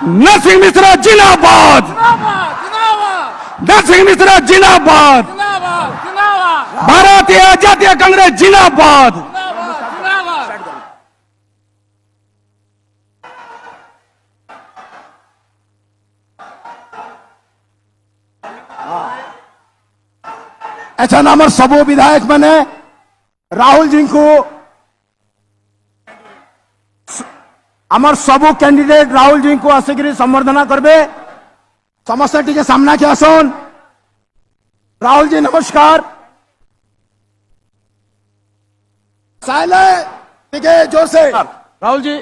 नरसिंह मिश्रा जिंदाबाद, नरसिंह मिश्रा जिंदाबाद, भारतीय जातीय कांग्रेस जिंदाबाद। ऐसा आमर सबू विधायक मैंने राहुल जी को आमर सबू कैंडिडेट राहुल जी को आसिक संबर्धना करबे। समस्त टी सामना के आसन। राहुल जी नमस्कार। साइले टीके जोर से राहुल जी।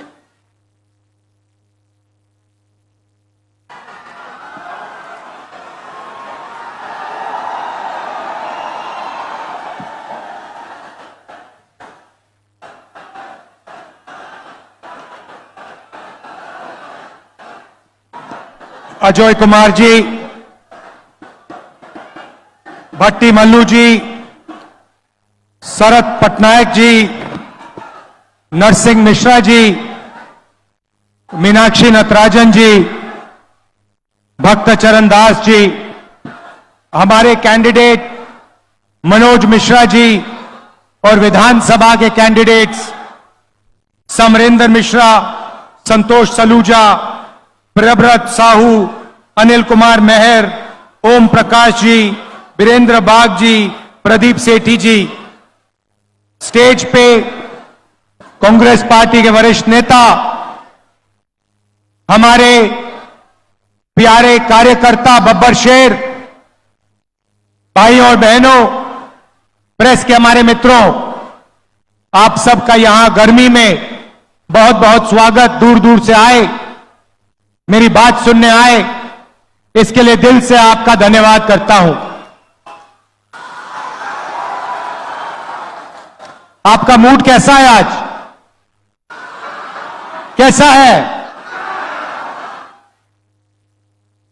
अजय कुमार जी, भट्टी मल्लू जी, शरद पटनायक जी, नरसिंह मिश्रा जी, मीनाक्षी नटराजन जी, भक्त चरण दास जी, हमारे कैंडिडेट मनोज मिश्रा जी और विधानसभा के कैंडिडेट्स समरेंद्र मिश्रा, संतोष सलूजा, प्रभव्रत साहू, अनिल कुमार मेहर, ओम प्रकाश जी, वीरेंद्र बाग जी, प्रदीप सेठी जी। स्टेज पे कांग्रेस पार्टी के वरिष्ठ नेता, हमारे प्यारे कार्यकर्ता बब्बर शेर, भाई और बहनों, प्रेस के हमारे मित्रों, आप सबका यहां गर्मी में बहुत बहुत स्वागत। दूर दूर से आए, मेरी बात सुनने आए, इसके लिए दिल से आपका धन्यवाद करता हूं। आपका मूड कैसा है आज? कैसा है?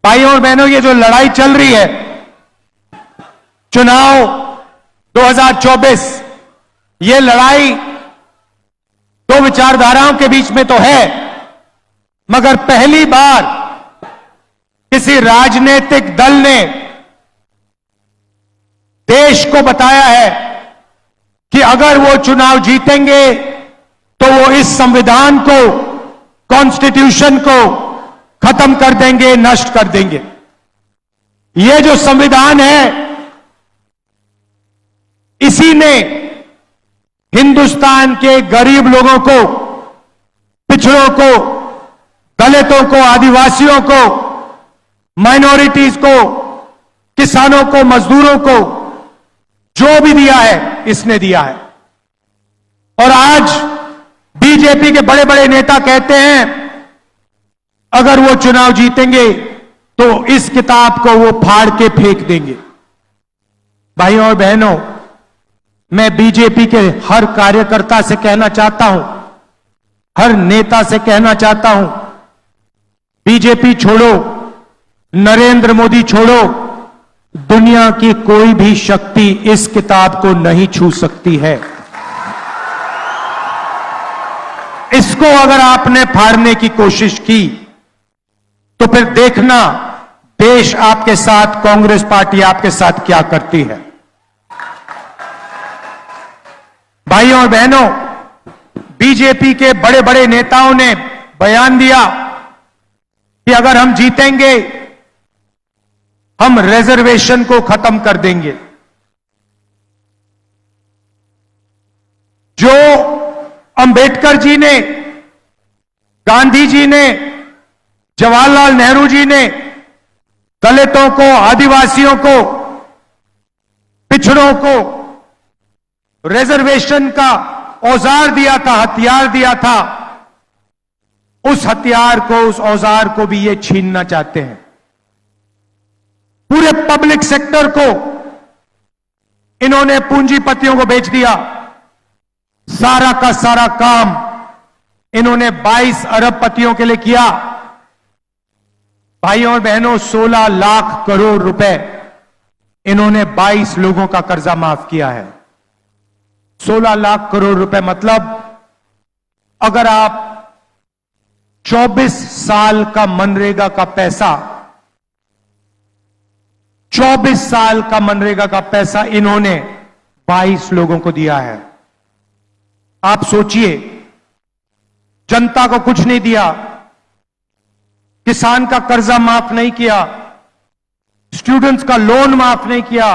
भाइयों और बहनों, ये जो लड़ाई चल रही है, चुनाव 2024, ये लड़ाई दो विचारधाराओं के बीच में तो है, मगर पहली बार किसी राजनीतिक दल ने देश को बताया है कि अगर वो चुनाव जीतेंगे तो वो इस संविधान को, कॉन्स्टिट्यूशन को खत्म कर देंगे, नष्ट कर देंगे। ये जो संविधान है, इसी ने हिंदुस्तान के गरीब लोगों को, पिछड़ों को, दलितों को, आदिवासियों को, माइनॉरिटीज को, किसानों को, मजदूरों को जो भी दिया है, इसने दिया है। और आज बीजेपी के बड़े बड़े नेता कहते हैं अगर वो चुनाव जीतेंगे तो इस किताब को वो फाड़ के फेंक देंगे। भाइयों और बहनों, मैं बीजेपी के हर कार्यकर्ता से कहना चाहता हूं, हर नेता से कहना चाहता हूं, बीजेपी छोड़ो, नरेंद्र मोदी छोड़ो, दुनिया की कोई भी शक्ति इस किताब को नहीं छू सकती है। इसको अगर आपने फाड़ने की कोशिश की तो फिर देखना देश आपके साथ, कांग्रेस पार्टी आपके साथ क्या करती है। भाइयों और बहनों, बीजेपी के बड़े बड़े नेताओं ने बयान दिया कि अगर हम जीतेंगे हम रिजर्वेशन को खत्म कर देंगे। जो अंबेडकर जी ने, गांधी जी ने, जवाहरलाल नेहरू जी ने दलितों को, आदिवासियों को, पिछड़ों को रिजर्वेशन का औजार दिया था, हथियार दिया था, उस हथियार को, उस औजार को भी ये छीनना चाहते हैं। पूरे पब्लिक सेक्टर को इन्होंने पूंजीपतियों को बेच दिया। सारा का सारा काम इन्होंने 22 अरबपतियों के लिए किया। भाइयों और बहनों, 16 लाख करोड़ रुपए इन्होंने 22 लोगों का कर्जा माफ किया है। 16 लाख करोड़ रुपए मतलब अगर आप 24 साल का मनरेगा का पैसा, 24 साल का मनरेगा का पैसा इन्होंने 22 लोगों को दिया है। आप सोचिए, जनता को कुछ नहीं दिया, किसान का कर्जा माफ नहीं किया, स्टूडेंट्स का लोन माफ नहीं किया,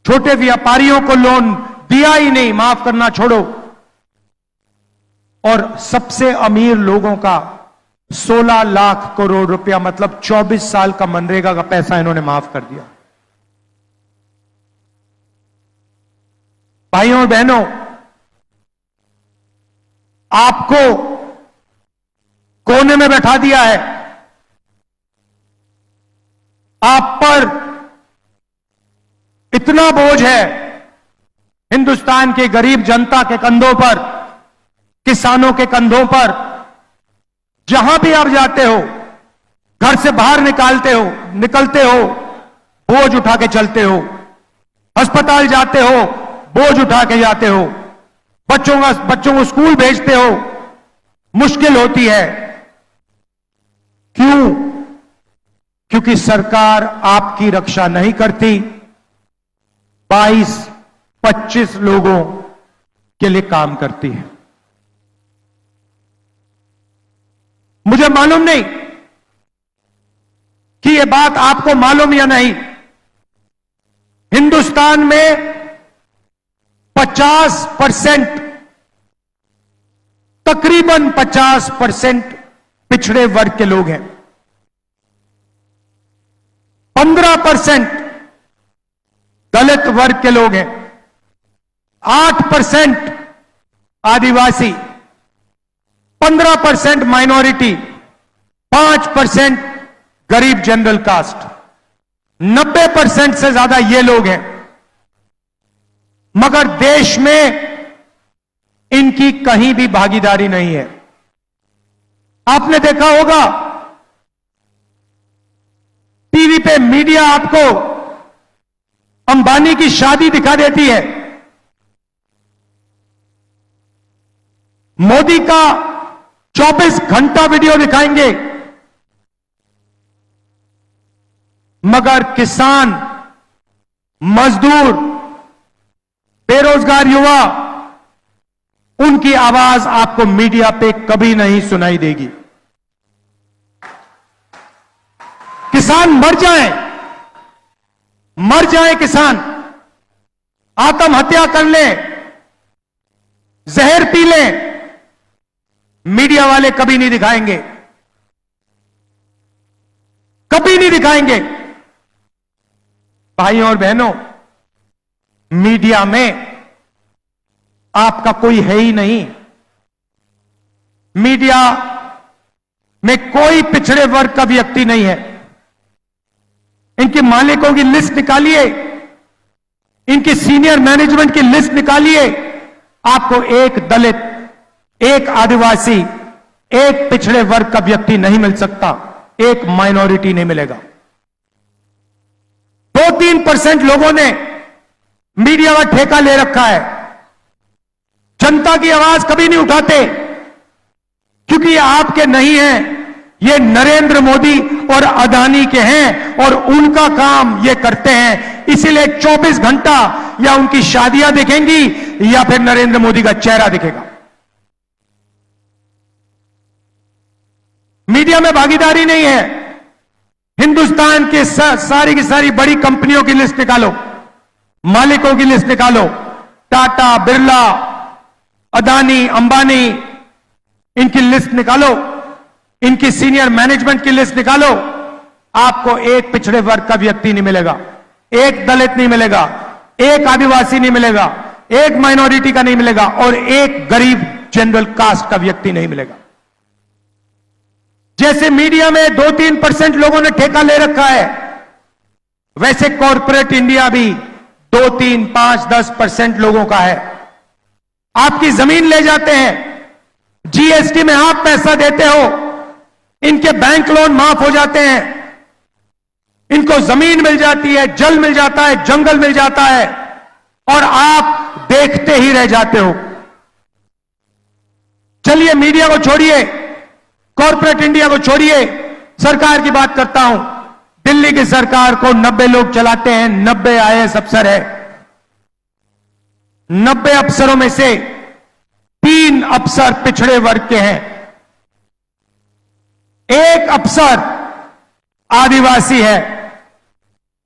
छोटे व्यापारियों को लोन दिया ही नहीं, माफ करना छोड़ो, और सबसे अमीर लोगों का 16 लाख करोड़ रुपया, मतलब 24 साल का मनरेगा का पैसा इन्होंने माफ कर दिया। भाइयों और बहनों, आपको कोने में बैठा दिया है, आप पर इतना बोझ है हिंदुस्तान के गरीब जनता के कंधों पर, किसानों के कंधों पर। जहां भी आप जाते हो, घर से बाहर निकलते हो, बोझ उठा के चलते हो, अस्पताल जाते हो, बोझ उठा के जाते हो, बच्चों को स्कूल भेजते हो, मुश्किल होती है। क्यों? क्योंकि सरकार आपकी रक्षा नहीं करती, 22-25 लोगों के लिए काम करती है। मुझे मालूम नहीं कि यह बात आपको मालूम या नहीं, हिंदुस्तान में 50%, तकरीबन 50% पिछड़े वर्ग के लोग हैं, 15% दलित वर्ग के लोग हैं, 8% आदिवासी, 15% माइनॉरिटी, 5% गरीब जनरल कास्ट, 90% से ज्यादा ये लोग हैं। मगर देश में इनकी कहीं भी भागीदारी नहीं है। आपने देखा होगा टीवी पे मीडिया आपको अंबानी की शादी दिखा देती है, मोदी का 24 घंटा वीडियो दिखाएंगे, मगर किसान, मजदूर, बेरोजगार युवा, उनकी आवाज आपको मीडिया पे कभी नहीं सुनाई देगी। किसान मर जाए किसान, आत्महत्या कर ले, जहर पी ले, मीडिया वाले कभी नहीं दिखाएंगे, कभी नहीं दिखाएंगे। भाइयों और बहनों, मीडिया में आपका कोई है ही नहीं। मीडिया में कोई पिछड़े वर्ग का व्यक्ति नहीं है। इनके मालिकों की लिस्ट निकालिए, इनकी सीनियर मैनेजमेंट की लिस्ट निकालिए, आपको एक दलित, एक आदिवासी, एक पिछड़े वर्ग का व्यक्ति नहीं मिल सकता, एक माइनॉरिटी नहीं मिलेगा। 2-3% लोगों ने मीडिया का ठेका ले रखा है, जनता की आवाज कभी नहीं उठाते, क्योंकि ये आपके नहीं हैं, ये नरेंद्र मोदी और अदानी के हैं और उनका काम ये करते हैं। इसीलिए 24 घंटा या उनकी शादियां दिखेंगी या फिर नरेंद्र मोदी का चेहरा दिखेगा। मीडिया में भागीदारी नहीं है। हिंदुस्तान के सारी की सारी बड़ी कंपनियों की लिस्ट निकालो, मालिकों की लिस्ट निकालो, टाटा, बिरला, अदानी, अंबानी, इनकी लिस्ट निकालो, इनकी सीनियर मैनेजमेंट की लिस्ट निकालो, आपको एक पिछड़े वर्ग का व्यक्ति नहीं मिलेगा, एक दलित नहीं मिलेगा, एक आदिवासी नहीं मिलेगा, एक माइनॉरिटी का नहीं मिलेगा और एक गरीब जनरल कास्ट का व्यक्ति नहीं मिलेगा। जैसे मीडिया में 2-3% लोगों ने ठेका ले रखा है, वैसे कॉर्पोरेट इंडिया भी 2-3, 5, 10% लोगों का है। आपकी जमीन ले जाते हैं, जीएसटी में आप पैसा देते हो, इनके बैंक लोन माफ हो जाते हैं, इनको जमीन मिल जाती है, जल मिल जाता है, जंगल मिल जाता है और आप देखते ही रह जाते हो। चलिए मीडिया को छोड़िए, कॉर्पोरेट इंडिया को छोड़िए, सरकार की बात करता हूं। दिल्ली की सरकार को 90 लोग चलाते हैं, 90 आईएएस अफसर है। 90 अफसरों में से 3 अफसर पिछड़े वर्ग के हैं, 1 अफसर आदिवासी है,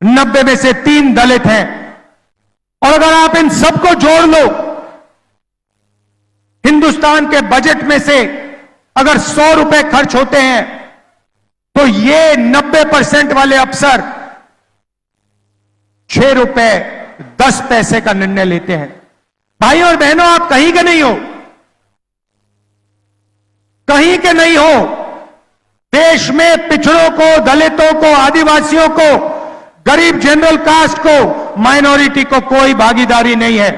90 में से 3 दलित हैं। और अगर आप इन सबको जोड़ लो, हिंदुस्तान के बजट में से अगर 100 रुपए खर्च होते हैं तो ये 90% वाले अफसर 6 रुपए 10 पैसे का निर्णय लेते हैं। भाई और बहनों, आप कहीं के नहीं हो, कहीं के नहीं हो। देश में पिछड़ों को, दलितों को, आदिवासियों को, गरीब जनरल कास्ट को, माइनॉरिटी को कोई भागीदारी नहीं है।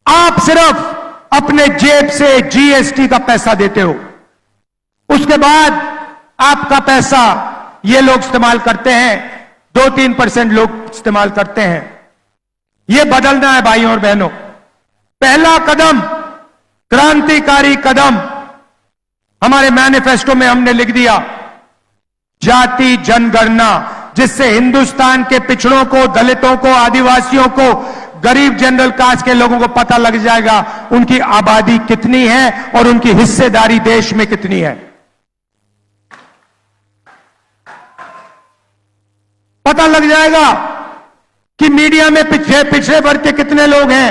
आप सिर्फ अपने जेब से जीएसटी का पैसा देते हो, उसके बाद आपका पैसा ये लोग इस्तेमाल करते हैं, 2-3% लोग इस्तेमाल करते हैं। ये बदलना है भाइयों और बहनों। पहला कदम, क्रांतिकारी कदम हमारे मैनिफेस्टो में हमने लिख दिया, जाति जनगणना, जिससे हिंदुस्तान के पिछड़ों को, दलितों को, आदिवासियों को, गरीब जनरल कास्ट के लोगों को पता लग जाएगा उनकी आबादी कितनी है और उनकी हिस्सेदारी देश में कितनी है। पता लग जाएगा कि मीडिया में पिछड़े वर्ग के कितने लोग हैं,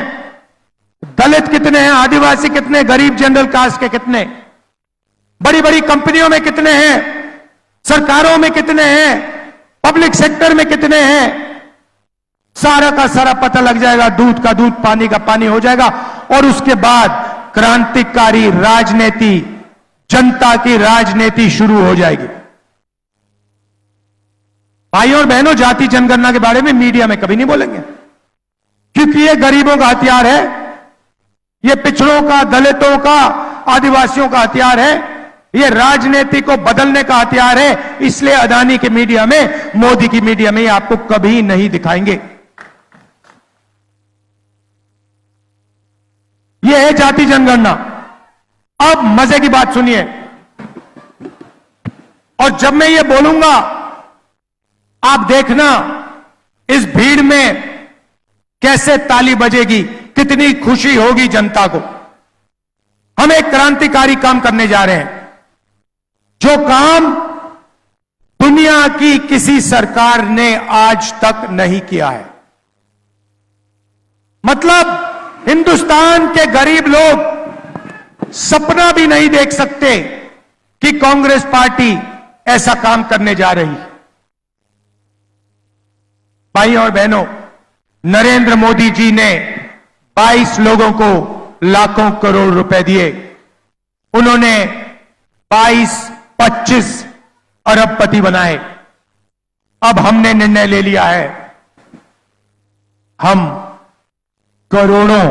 दलित कितने हैं, आदिवासी कितने, गरीब जनरल कास्ट के कितने, बड़ी बड़ी कंपनियों में कितने हैं, सरकारों में कितने हैं, पब्लिक सेक्टर में कितने हैं। सारा का सारा पता लग जाएगा, दूध का दूध, पानी का पानी हो जाएगा। और उसके बाद क्रांतिकारी राजनीति, जनता की राजनीति शुरू हो जाएगी। भाइयों और बहनों, जाति जनगणना के बारे में मीडिया में कभी नहीं बोलेंगे, क्योंकि ये गरीबों का हथियार है, ये पिछड़ों का, दलितों का, आदिवासियों का हथियार है, ये राजनीति को बदलने का हथियार है। इसलिए अदानी की मीडिया में, मोदी की मीडिया में आपको कभी नहीं दिखाएंगे। यह है जाति जनगणना। अब मजे की बात सुनिए, और जब मैं ये बोलूंगा आप देखना इस भीड़ में कैसे ताली बजेगी, कितनी खुशी होगी जनता को। हम एक क्रांतिकारी काम करने जा रहे हैं, जो काम दुनिया की किसी सरकार ने आज तक नहीं किया है। मतलब हिंदुस्तान के गरीब लोग सपना भी नहीं देख सकते कि कांग्रेस पार्टी ऐसा काम करने जा रही है। भाइयों और बहनों, नरेंद्र मोदी जी ने 22 लोगों को लाखों करोड़ रुपए दिए। उन्होंने 22-25 अरबपति बनाए। अब हमने निर्णय ले लिया है, हम करोड़ों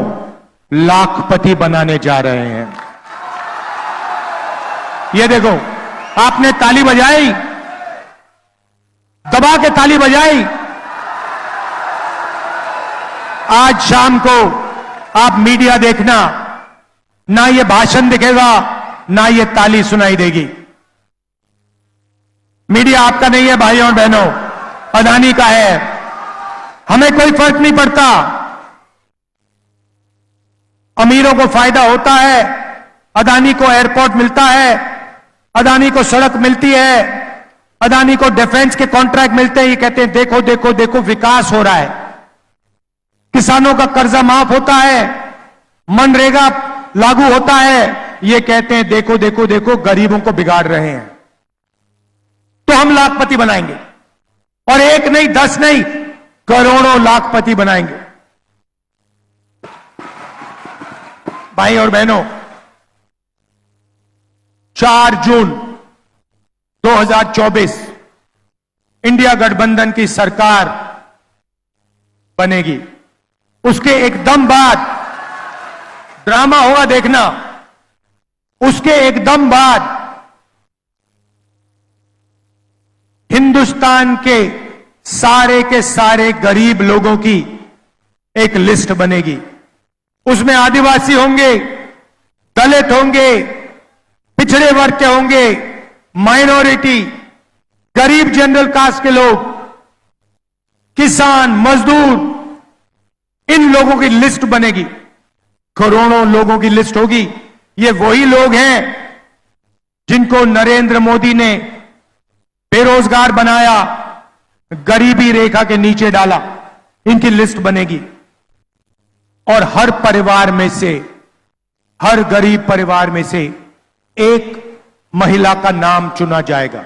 लाखपति बनाने जा रहे हैं। ये देखो, आपने ताली बजाई, दबा के ताली बजाई। आज शाम को आप मीडिया देखना, ना ये भाषण दिखेगा, ना ये ताली सुनाई देगी। मीडिया आपका नहीं है भाइयों और बहनों, अदानी का है। हमें कोई फर्क नहीं पड़ता। अमीरों को फायदा होता है, अदानी को एयरपोर्ट मिलता है, अदानी को सड़क मिलती है, अदानी को डिफेंस के कॉन्ट्रैक्ट मिलते हैं। ये कहते हैं देखो देखो देखो विकास हो रहा है, किसानों का कर्जा माफ होता है, मनरेगा लागू होता है। ये कहते हैं देखो देखो देखो गरीबों को बिगाड़ रहे हैं। तो हम लाखपति बनाएंगे, और 1 नहीं, 10 नहीं, करोड़ों लाखपति बनाएंगे। भाई और बहनों, 4 जून 2024 इंडिया गठबंधन की सरकार बनेगी। उसके एकदम बाद ड्रामा होगा, देखना। उसके एकदम बाद हिंदुस्तान के सारे गरीब लोगों की एक लिस्ट बनेगी। उसमें आदिवासी होंगे, दलित होंगे, पिछड़े वर्ग के होंगे, माइनॉरिटी, गरीब जनरल कास्ट के लोग, किसान, मजदूर, इन लोगों की लिस्ट बनेगी। करोड़ों लोगों की लिस्ट होगी। ये वही लोग हैं जिनको नरेंद्र मोदी ने बेरोजगार बनाया, गरीबी रेखा के नीचे डाला। इनकी लिस्ट बनेगी और हर परिवार में से, हर गरीब परिवार में से एक महिला का नाम चुना जाएगा।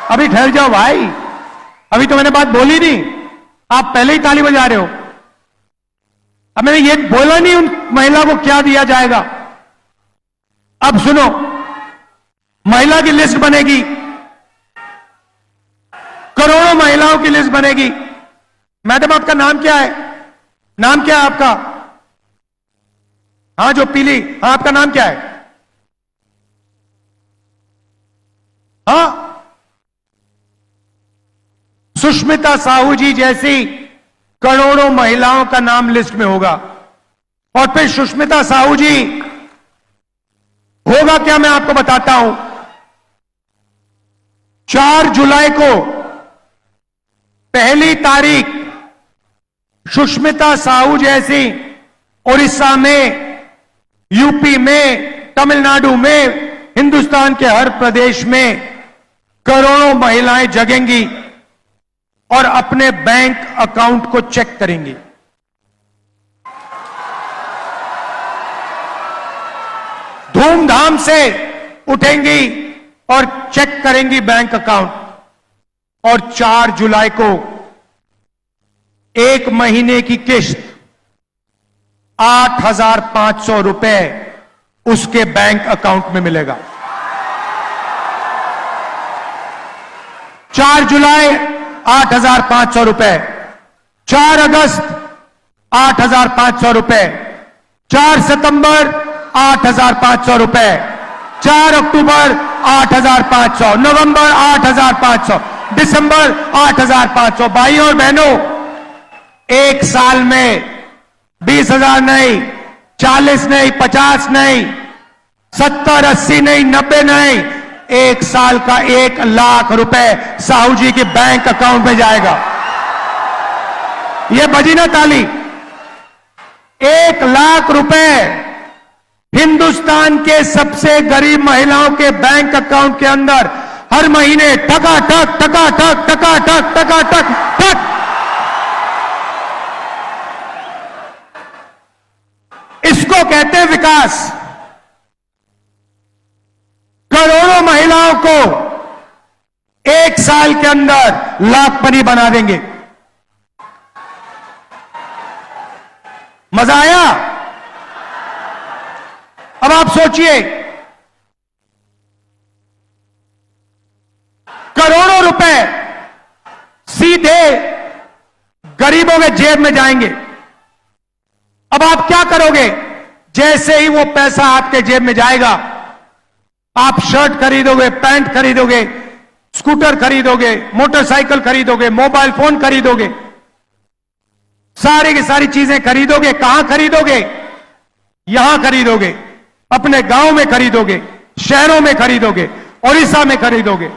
अभी ठहर जाओ भाई, अभी तो मैंने बात बोली नहीं, आप पहले ही ताली बजा रहे हो। अब मैंने ये बोला नहीं उन महिला को क्या दिया जाएगा। अब सुनो, महिला की लिस्ट बनेगी, करोड़ों महिलाओं की लिस्ट बनेगी। मैडम आपका नाम क्या है? नाम क्या है आपका? हाँ जो पीली, हाँ आपका नाम क्या है? हाँ, सुष्मिता साहू जी जैसी करोड़ों महिलाओं का नाम लिस्ट में होगा। और फिर सुष्मिता साहू जी होगा क्या, मैं आपको बताता हूं। 4 जुलाई को पहली तारीख सुष्मिता साहू जैसी उड़ीसा में, यूपी में, तमिलनाडु में, हिंदुस्तान के हर प्रदेश में करोड़ों महिलाएं जगेंगी और अपने बैंक अकाउंट को चेक करेंगी। धूमधाम से उठेंगी और चेक करेंगी बैंक अकाउंट। और 4 जुलाई को 1 महीने की किस्त 8,500 रुपए उसके बैंक अकाउंट में मिलेगा। 4 जुलाई 8,500 रुपए, 4 अगस्त 8,500 रुपए, 4 सितंबर 8,500 रुपए, 4 अक्टूबर 8,500, नवंबर 8,500, दिसंबर 8,500। भाइयों और बहनों, एक साल में 20,000 नहीं, 40 नहीं, 50 नहीं, 70, 80 नहीं, 90 नहीं, एक साल का 1 लाख रुपए साहू जी के बैंक अकाउंट में जाएगा। यह बजी ना ताली। 1 लाख रुपए हिंदुस्तान के सबसे गरीब महिलाओं के बैंक अकाउंट के अंदर हर महीने टकाटक टकाटक टकाटक टकाटक टक। इसको कहते हैं विकास। करोड़ों महिलाओं को 1 साल के अंदर लाखपति बना देंगे। मजा आया? अब आप सोचिए, करोड़ों रुपए सीधे गरीबों के जेब में जाएंगे। अब आप क्या करोगे? जैसे ही वो पैसा आपके जेब में जाएगा, आप शर्ट खरीदोगे, पैंट खरीदोगे, स्कूटर खरीदोगे, मोटरसाइकिल खरीदोगे, मोबाइल फोन खरीदोगे, सारी की सारी चीजें खरीदोगे। कहां खरीदोगे? यहां खरीदोगे, अपने गांव में खरीदोगे, शहरों में खरीदोगे, उड़ीसा में खरीदोगे।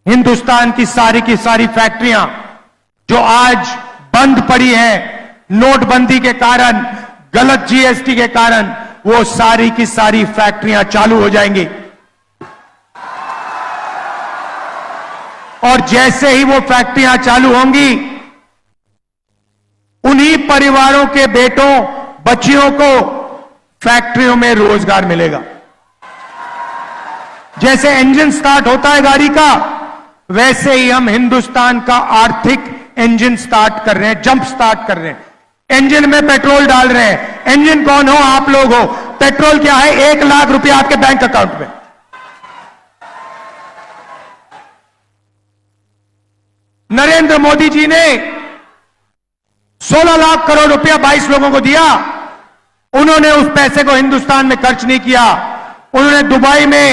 हिंदुस्तान की सारी फैक्ट्रियां जो आज बंद पड़ी हैं नोटबंदी के कारण, गलत जीएसटी के कारण, वो सारी की सारी फैक्ट्रियां चालू हो जाएंगी। और जैसे ही वो फैक्ट्रियां चालू होंगी, उन्हीं परिवारों के बेटों बच्चियों को फैक्ट्रियों में रोजगार मिलेगा। जैसे इंजन स्टार्ट होता है गाड़ी का, वैसे ही हम हिंदुस्तान का आर्थिक इंजन स्टार्ट कर रहे हैं, जंप स्टार्ट कर रहे हैं। इंजन में पेट्रोल डाल रहे हैं। इंजन कौन हो? आप लोग हो। पेट्रोल क्या है? 1 लाख रुपया आपके बैंक अकाउंट में। नरेंद्र मोदी जी ने 16 लाख करोड़ रुपया 22 लोगों को दिया। उन्होंने उस पैसे को हिंदुस्तान में खर्च नहीं किया। उन्होंने दुबई में,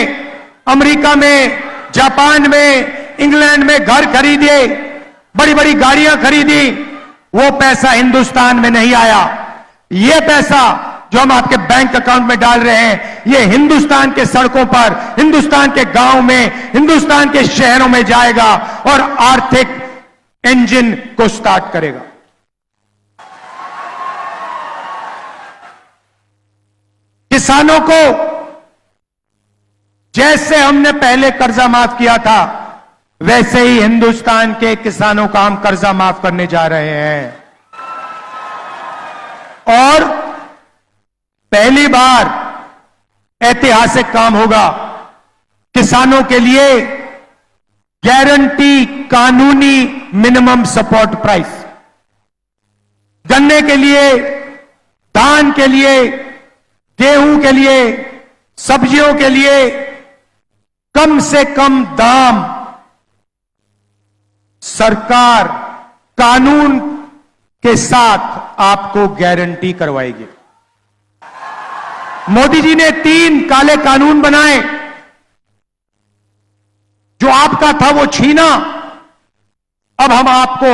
अमेरिका में, जापान में, इंग्लैंड में घर खरीदे, बड़ी बड़ी गाड़ियां खरीदी। वो पैसा हिंदुस्तान में नहीं आया। ये पैसा जो हम आपके बैंक अकाउंट में डाल रहे हैं, ये हिंदुस्तान के सड़कों पर, हिंदुस्तान के गांव में, हिंदुस्तान के शहरों में जाएगा और आर्थिक इंजन को स्टार्ट करेगा। किसानों को जैसे हमने पहले कर्जा माफ किया था, वैसे ही हिंदुस्तान के किसानों का हम कर्जा माफ करने जा रहे हैं। और पहली बार ऐतिहासिक काम होगा, किसानों के लिए गारंटी कानूनी मिनिमम सपोर्ट प्राइस, गन्ने के लिए, धान के लिए, गेहूं के लिए, सब्जियों के लिए कम से कम दाम सरकार कानून के साथ आपको गारंटी करवाएगी। मोदी जी ने 3 काले कानून बनाए, जो आपका था वो छीना, अब हम आपको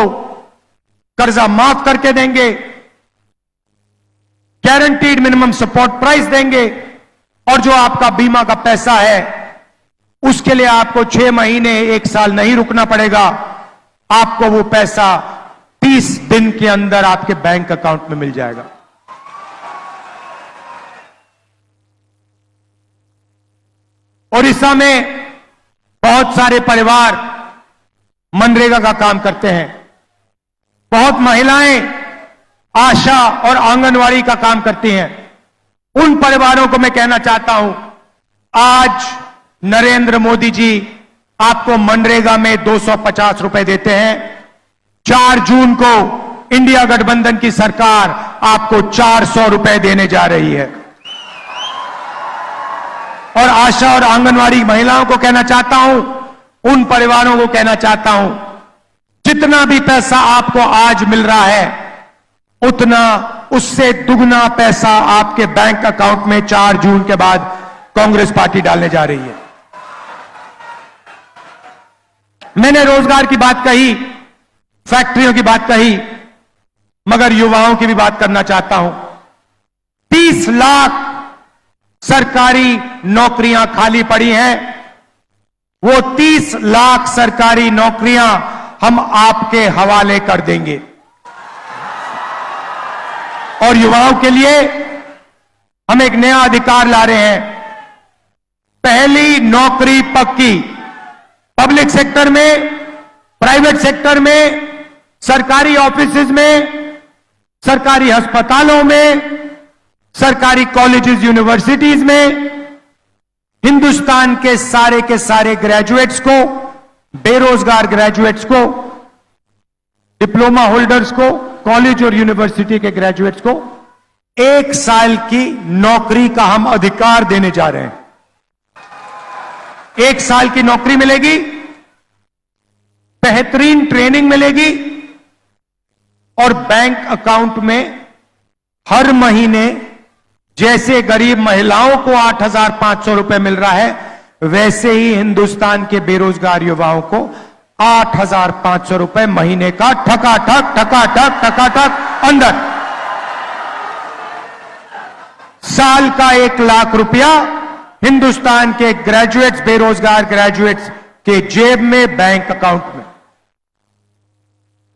कर्जा माफ करके देंगे, गारंटीड मिनिमम सपोर्ट प्राइस देंगे, और जो आपका बीमा का पैसा है उसके लिए आपको 6 महीने 1 साल नहीं रुकना पड़ेगा, आपको वो पैसा 30 दिन के अंदर आपके बैंक अकाउंट में मिल जाएगा। ओडिशा में बहुत सारे परिवार मनरेगा का काम करते हैं, बहुत महिलाएं आशा और आंगनवाड़ी का काम करती हैं। उन परिवारों को मैं कहना चाहता हूं, आज नरेंद्र मोदी जी आपको मनरेगा में 250 रुपए देते हैं। 4 जून को इंडिया गठबंधन की सरकार आपको 400 रुपए देने जा रही है। और आशा और आंगनवाड़ी महिलाओं को कहना चाहता हूं, उन परिवारों को कहना चाहता हूं, जितना भी पैसा आपको आज मिल रहा है, उतना उससे दुगना पैसा आपके बैंक अकाउंट में 4 जून के बाद कांग्रेस पार्टी डालने जा रही है। मैंने रोजगार की बात कही, फैक्ट्रियों की बात कही, मगर युवाओं की भी बात करना चाहता हूं। 30 लाख सरकारी नौकरियां खाली पड़ी हैं, वो 30 लाख सरकारी नौकरियां हम आपके हवाले कर देंगे। और युवाओं के लिए हम एक नया अधिकार ला रहे हैं, पहली नौकरी पक्की। पब्लिक सेक्टर में, प्राइवेट सेक्टर में, सरकारी ऑफिसेज में, सरकारी अस्पतालों में, सरकारी कॉलेजेस यूनिवर्सिटीज में हिंदुस्तान के सारे ग्रेजुएट्स को, बेरोजगार ग्रेजुएट्स को, डिप्लोमा होल्डर्स को, कॉलेज और यूनिवर्सिटी के ग्रेजुएट्स को 1 साल की नौकरी का हम अधिकार देने जा रहे हैं। 1 साल की नौकरी मिलेगी, बेहतरीन ट्रेनिंग मिलेगी, और बैंक अकाउंट में हर महीने जैसे गरीब महिलाओं को 8,500 रुपए मिल रहा है, वैसे ही हिंदुस्तान के बेरोजगार युवाओं को 8,500 रुपए महीने का ठकाठक अंदर। साल का 1 लाख रुपया हिंदुस्तान के ग्रेजुएट्स, बेरोजगार ग्रेजुएट्स के जेब में, बैंक अकाउंट में।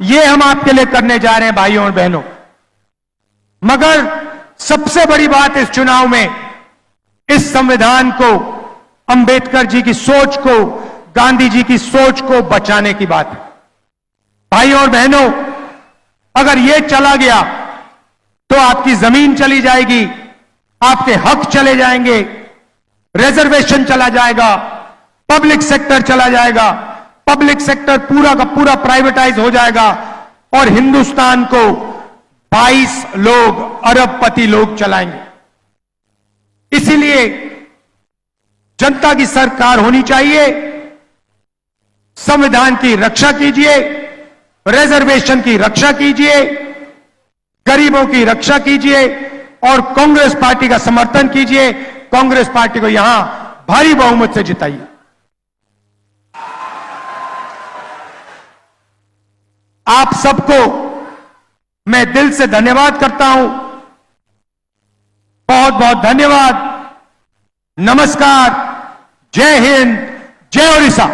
ये हम आपके लिए करने जा रहे हैं भाइयों और बहनों। मगर सबसे बड़ी बात इस चुनाव में, इस संविधान को, अंबेडकर जी की सोच को, गांधी जी की सोच को बचाने की बात है। भाइयों और बहनों, अगर यह चला गया तो आपकी जमीन चली जाएगी, आपके हक चले जाएंगे, रिजर्वेशन चला जाएगा, पब्लिक सेक्टर चला जाएगा, पब्लिक सेक्टर पूरा का पूरा प्राइवेटाइज हो जाएगा, और हिंदुस्तान को 22 लोग, अरबपति लोग चलाएंगे। इसीलिए जनता की सरकार होनी चाहिए। संविधान की रक्षा कीजिए, रिजर्वेशन की रक्षा कीजिए, गरीबों की रक्षा कीजिए, और कांग्रेस पार्टी का समर्थन कीजिए। कांग्रेस पार्टी को यहां भारी बहुमत से जिताइए। आप सबको मैं दिल से धन्यवाद करता हूं। बहुत बहुत धन्यवाद। नमस्कार। जय हिंद, जय उड़ीसा।